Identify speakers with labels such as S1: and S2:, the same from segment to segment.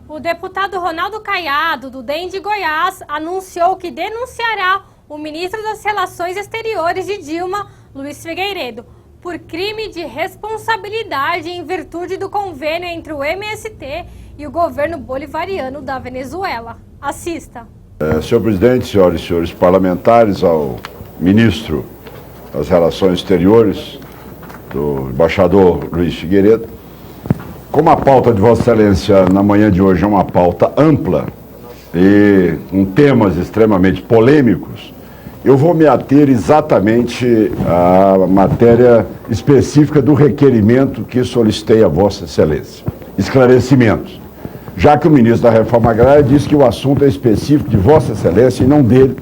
S1: O deputado Ronaldo Caiado, do DEM de Goiás, anunciou que denunciará o ministro das Relações Exteriores de Dilma, Luiz Figueiredo, por crime de responsabilidade em virtude do convênio entre o MST e o governo bolivariano da Venezuela. Assista.
S2: Senhor presidente, senhoras e senhores parlamentares, ao ministro das Relações Exteriores, do embaixador Luiz Figueiredo, como a pauta de Vossa Excelência na manhã de hoje é uma pauta ampla e com temas extremamente polêmicos, eu vou me ater exatamente à matéria específica do requerimento que solicitei a Vossa Excelência. Esclarecimentos. Já que o ministro da Reforma Agrária disse que o assunto é específico de Vossa Excelência e não dele,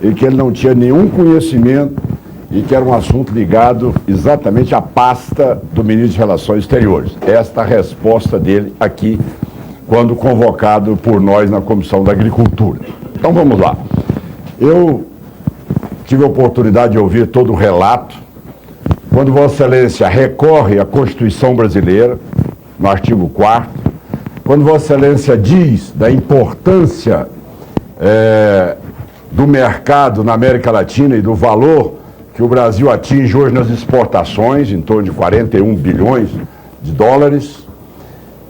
S2: e que ele não tinha nenhum conhecimento e que era um assunto ligado exatamente à pasta do ministro de Relações Exteriores. Esta é a resposta dele aqui, quando convocado por nós na Comissão da Agricultura. Então vamos lá. Eu tive a oportunidade de ouvir todo o relato. Quando Vossa Excelência recorre à Constituição Brasileira, no artigo 4º, quando Vossa Excelência diz da importância do mercado na América Latina e do valor que o Brasil atinge hoje nas exportações, em torno de 41 bilhões de dólares,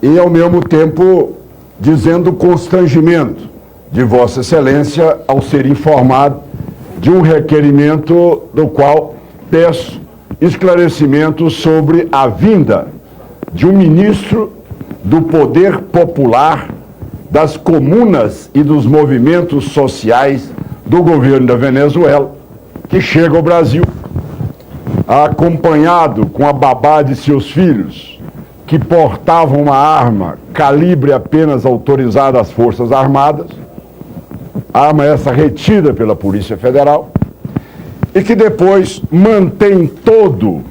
S2: e ao mesmo tempo dizendo o constrangimento de Vossa Excelência ao ser informado de um requerimento do qual peço esclarecimentos sobre a vinda de um ministro do Poder Popular, das comunas e dos movimentos sociais do governo da Venezuela, que chega ao Brasil, acompanhado com a babá de seus filhos, que portavam uma arma calibre apenas autorizada às Forças Armadas, arma essa retida pela Polícia Federal, e que depois mantém todo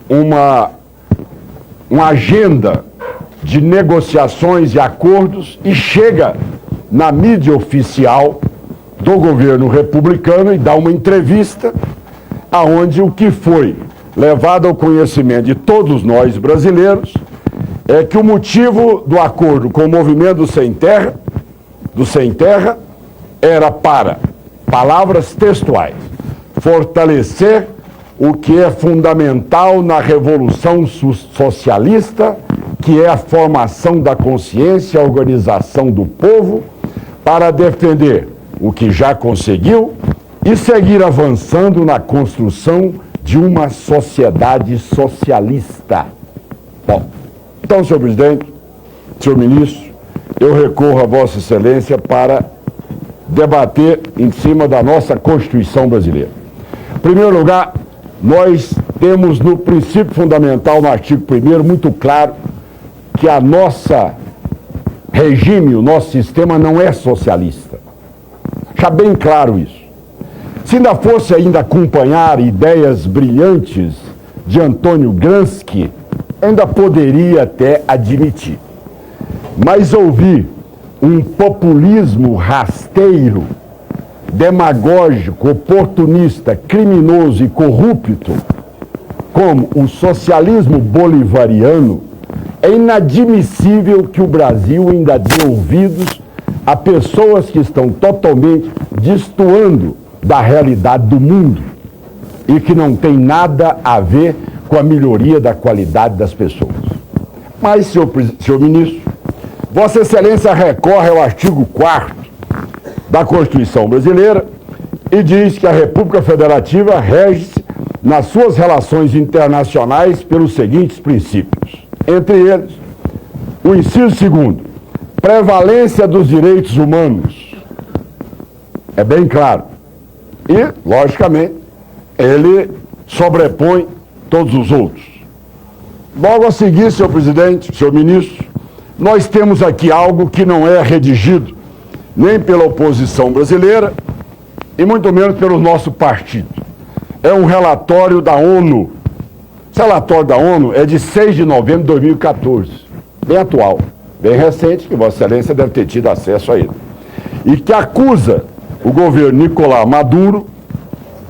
S2: uma agenda de negociações e acordos e chega na mídia oficial do governo republicano e dá uma entrevista aonde o que foi levado ao conhecimento de todos nós brasileiros é que o motivo do acordo com o movimento do Sem Terra era para, palavras textuais, fortalecer o que é fundamental na revolução socialista, que é a formação da consciência, a organização do povo, para defender o que já conseguiu e seguir avançando na construção de uma sociedade socialista. Bom, então, senhor presidente, senhor ministro, eu recorro a Vossa Excelência para debater em cima da nossa Constituição brasileira. Em primeiro lugar, nós temos no princípio fundamental, no artigo 1º, muito claro que a nossa regime, o nosso sistema não é socialista. Deixa bem claro isso. Se ainda fosse acompanhar ideias brilhantes de Antônio Gramsci, ainda poderia até admitir. Mas ouvir um populismo rasteiro, demagógico, oportunista, criminoso e corrupto, como o socialismo bolivariano, é inadmissível que o Brasil ainda dê ouvidos a pessoas que estão totalmente destoando da realidade do mundo e que não tem nada a ver com a melhoria da qualidade das pessoas. Mas, senhor ministro, Vossa Excelência recorre ao artigo 4º da Constituição Brasileira e diz que a República Federativa rege-se nas suas relações internacionais pelos seguintes princípios. Entre eles, o inciso 2º, prevalência dos direitos humanos. É bem claro. E, logicamente, ele sobrepõe todos os outros. Logo a seguir, senhor presidente, senhor ministro, nós temos aqui algo que não é redigido nem pela oposição brasileira e muito menos pelo nosso partido. É um relatório da ONU. Esse relatório da ONU é de 6 de novembro de 2014, bem atual, bem recente, que Vossa Excelência deve ter tido acesso a ele, e que acusa o governo Nicolás Maduro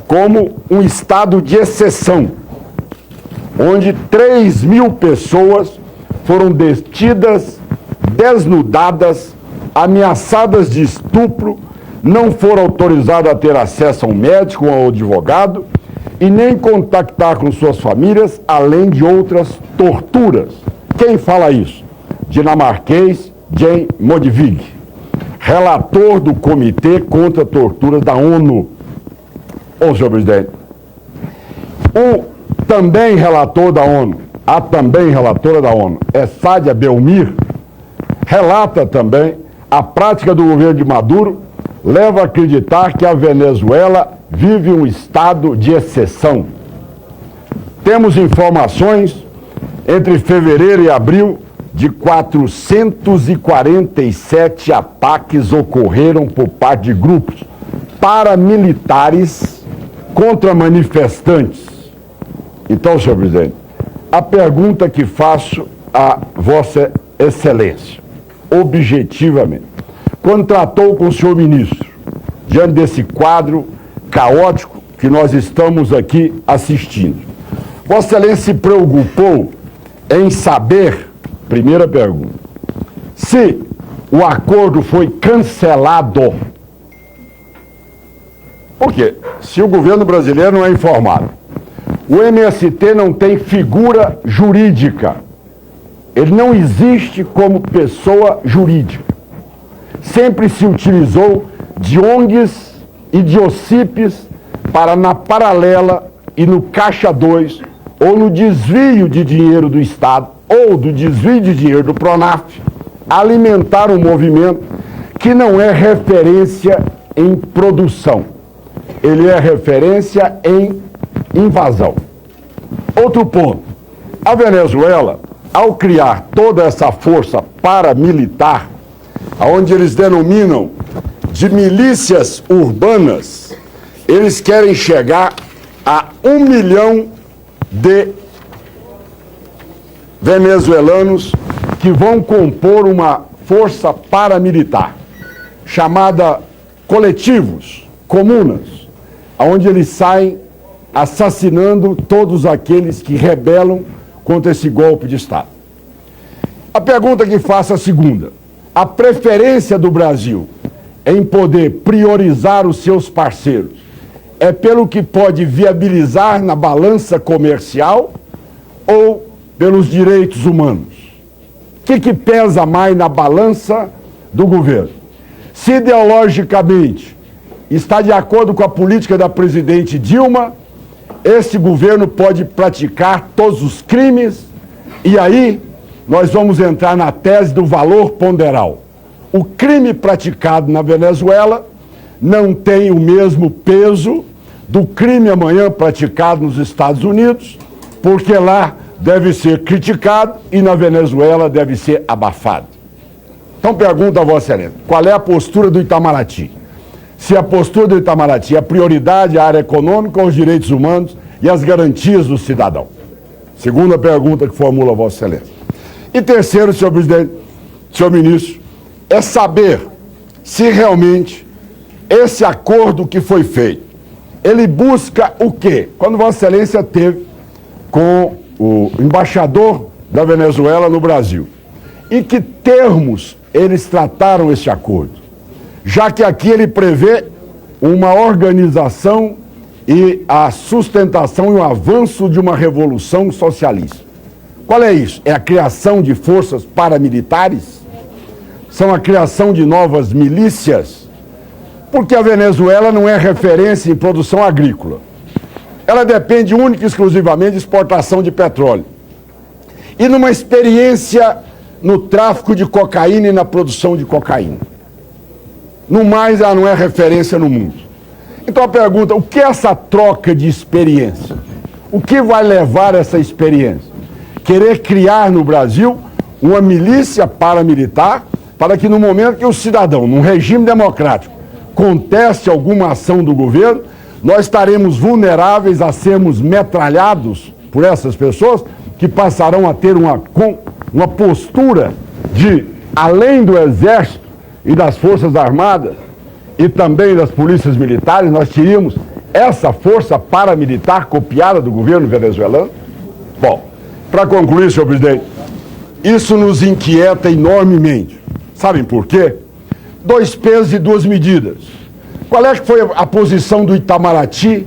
S2: como um estado de exceção, onde 3.000 pessoas foram detidas desnudadas, ameaçadas de estupro, não foram autorizadas a ter acesso a um médico ou a um advogado e nem contactar com suas famílias, além de outras torturas. Quem fala isso? Dinamarquês Jan Modvig, relator do Comitê contra Torturas da ONU. Ô, senhor presidente, o também relator da ONU, a também relatora da ONU, Sádia Belmir, relata também a prática do governo de Maduro leva a acreditar que a Venezuela vive um estado de exceção. Temos informações entre fevereiro e abril de 447 ataques ocorreram por parte de grupos paramilitares contra manifestantes. Então, senhor presidente, a pergunta que faço a Vossa Excelência, objetivamente, quando tratou com o senhor ministro, diante desse quadro caótico que nós estamos aqui assistindo, Vossa Excelência se preocupou em saber, primeira pergunta, se o acordo foi cancelado. Por quê? Se o governo brasileiro não é informado, o MST não tem figura jurídica, ele não existe como pessoa jurídica. Sempre se utilizou de ONGs e de OCIPs para, na paralela e no Caixa 2, ou no desvio de dinheiro do Estado, ou do desvio de dinheiro do PRONAF, alimentar um movimento que não é referência em produção. Ele é referência em invasão. Outro ponto. A Venezuela, ao criar toda essa força paramilitar, onde eles denominam de milícias urbanas, eles querem chegar a 1 milhão de venezuelanos que vão compor uma força paramilitar, chamada coletivos, comunas, onde eles saem assassinando todos aqueles que rebelam contra esse golpe de Estado. A pergunta que faço é a segunda. A preferência do Brasil em poder priorizar os seus parceiros é pelo que pode viabilizar na balança comercial ou pelos direitos humanos? O que pesa mais na balança do governo? Se ideologicamente está de acordo com a política da presidente Dilma, esse governo pode praticar todos os crimes e aí nós vamos entrar na tese do valor ponderal. O crime praticado na Venezuela não tem o mesmo peso do crime amanhã praticado nos Estados Unidos, porque lá deve ser criticado e na Venezuela deve ser abafado. Então pergunto a Vossa Excelência, qual é a postura do Itamaraty? Se a postura do Itamaraty é a prioridade à área econômica, aos direitos humanos e às garantias do cidadão? Segunda pergunta que formula a Vossa Excelência. E terceiro, senhor presidente, senhor ministro, é saber se realmente esse acordo que foi feito, ele busca o quê? Quando Vossa Excelência teve com o embaixador da Venezuela no Brasil, em que termos eles trataram esse acordo? Já que aqui ele prevê uma organização e a sustentação e o avanço de uma revolução socialista. Qual é isso? É a criação de forças paramilitares? São a criação de novas milícias? Porque a Venezuela não é referência em produção agrícola. Ela depende única e exclusivamente de exportação de petróleo. E numa experiência no tráfico de cocaína e na produção de cocaína. No mais, ela não é referência no mundo. Então a pergunta, o que é essa troca de experiência? O que vai levar essa experiência? Querer criar no Brasil uma milícia paramilitar para que no momento que o cidadão, num regime democrático, conteste alguma ação do governo, nós estaremos vulneráveis a sermos metralhados por essas pessoas que passarão a ter uma postura de, além do Exército e das Forças Armadas e também das polícias militares, nós teríamos essa força paramilitar copiada do governo venezuelano? Bom, para concluir, senhor presidente, Isso nos inquieta enormemente. Sabem por quê? 2 pesos e 2 medidas. Qual é que foi a posição do Itamaraty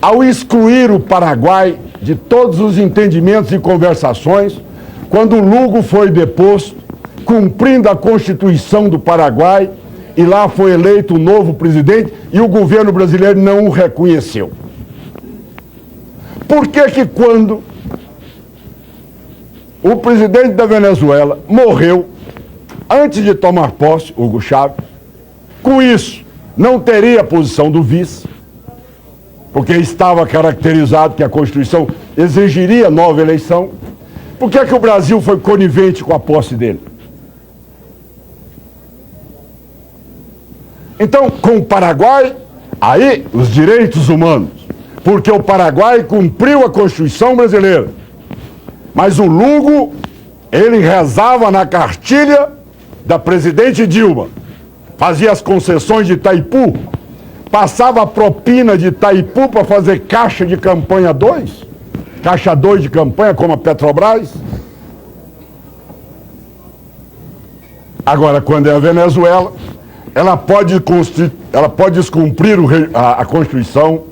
S2: ao excluir o Paraguai de todos os entendimentos e conversações quando o Lugo foi deposto, cumprindo a Constituição do Paraguai, e lá foi eleito um novo presidente e o governo brasileiro não o reconheceu? Por que que quando o presidente da Venezuela morreu, antes de tomar posse, Hugo Chávez, com isso não teria a posição do vice, porque estava caracterizado que a Constituição exigiria nova eleição? Por que que o Brasil foi conivente com a posse dele? Então, com o Paraguai, aí os direitos humanos, porque o Paraguai cumpriu a Constituição brasileira. Mas o Lugo, ele rezava na cartilha da presidente Dilma, fazia as concessões de Itaipu, passava a propina de Itaipu para fazer caixa de campanha 2, caixa 2 de campanha, como a Petrobras. Agora, quando é a Venezuela, ela pode descumprir a Constituição,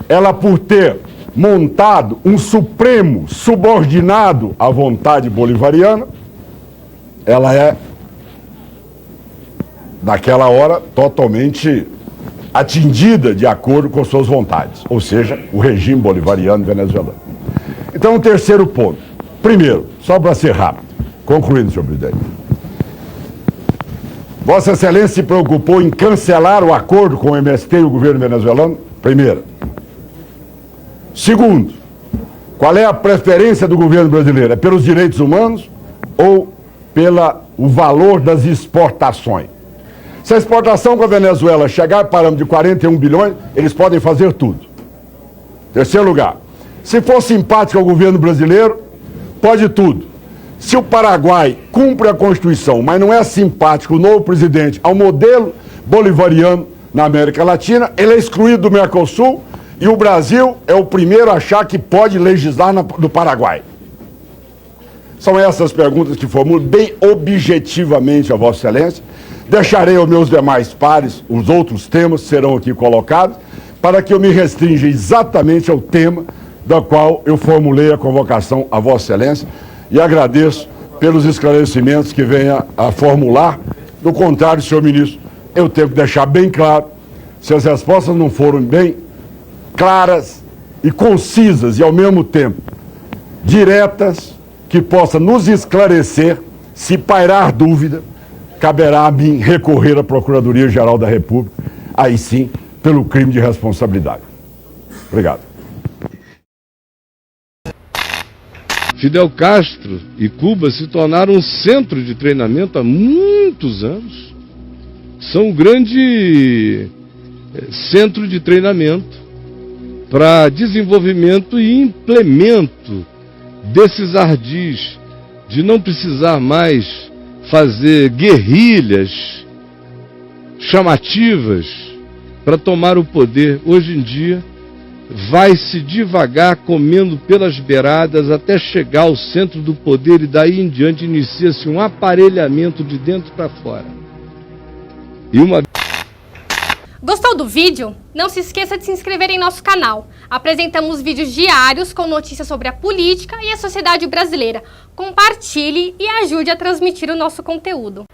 S2: ela, por ter montado um Supremo subordinado à vontade bolivariana, ela é, naquela hora, totalmente atingida de acordo com suas vontades, ou seja, o regime bolivariano venezuelano. Então, o terceiro ponto. Primeiro, só para ser rápido, concluindo, senhor presidente. Vossa Excelência se preocupou em cancelar o acordo com o MST e o governo venezuelano? Primeiro. Segundo, qual é a preferência do governo brasileiro? É pelos direitos humanos ou pelo valor das exportações? Se a exportação com a Venezuela chegar a parâmetro de 41 bilhões, eles podem fazer tudo. Terceiro lugar, se for simpático ao governo brasileiro, pode tudo. Se o Paraguai cumpre a Constituição, mas não é simpático o novo presidente ao modelo bolivariano na América Latina, ele é excluído do Mercosul e o Brasil é o primeiro a achar que pode legislar no Paraguai. São essas perguntas que formulo bem objetivamente a Vossa Excelência. Deixarei aos meus demais pares, os outros temas serão aqui colocados, para que eu me restrinja exatamente ao tema da qual eu formulei a convocação a Vossa Excelência, e agradeço pelos esclarecimentos que venha a formular. Do contrário, senhor ministro, eu tenho que deixar bem claro, se as respostas não forem bem claras e concisas e, ao mesmo tempo, diretas, que possa nos esclarecer, se pairar dúvida, caberá a mim recorrer à Procuradoria-Geral da República, aí sim, pelo crime de responsabilidade. Obrigado.
S3: Fidel Castro e Cuba se tornaram um centro de treinamento há muitos anos. São um grande centro de treinamento para desenvolvimento e implemento desses ardis de não precisar mais fazer guerrilhas chamativas para tomar o poder. Hoje em dia, vai-se devagar, comendo pelas beiradas, até chegar ao centro do poder, e daí em diante inicia-se um aparelhamento de dentro para fora.
S1: Gostou do vídeo? Não se esqueça de se inscrever em nosso canal. Apresentamos vídeos diários com notícias sobre a política e a sociedade brasileira. Compartilhe e ajude a transmitir o nosso conteúdo.